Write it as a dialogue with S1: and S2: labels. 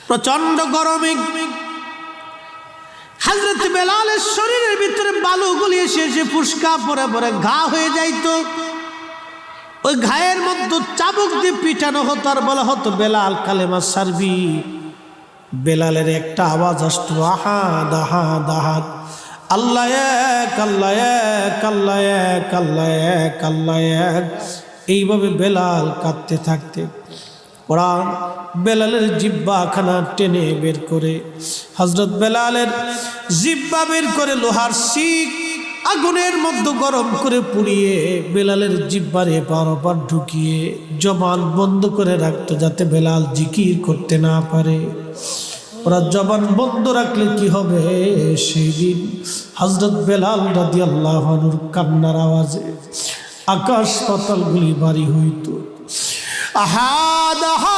S1: প্রচন্ড গরমে হযরত বেলালের শরীরের ভিতরে বালুগুলি এসে এসে ফুসকা পরে পরে ঘা হয়ে যাইতো। ওই ঘায়ের মধ্যে চাবুক দিয়ে পিটানো হতো আর বলা হতো বেলাল কালেমা সারবি। বেলালের একটা আওয়াজ আসতো, আহাদ আহাদ আহাদ, আল্লাহ এক আল্লাহ এক আল্লাহ এক আল্লাহ এক আল্লাহ এক। এইভাবে বেলাল কাঁদতে থাকতে ওরা বেলালের জিব্বা খানা টেনে বের করে, হযরত বেলালের জিব্বা বের করে লোহার শিক আগুনের মধ্যে গরম করে পুড়িয়ে বেলালের জিব্বার এপার ওপার ঢুকিয়ে জবান বন্ধ করে রাখতো যাতে বেলাল জিকির করতে না পারে। ওরা জবান বন্ধ রাখলে কি হবে, সেই দিন হযরত বেলাল রাদিয়াল্লাহু আনহুর কান্নার আওয়াজে আকাশ পাতালগুলি ভারী হইত। আহাদ আহাদ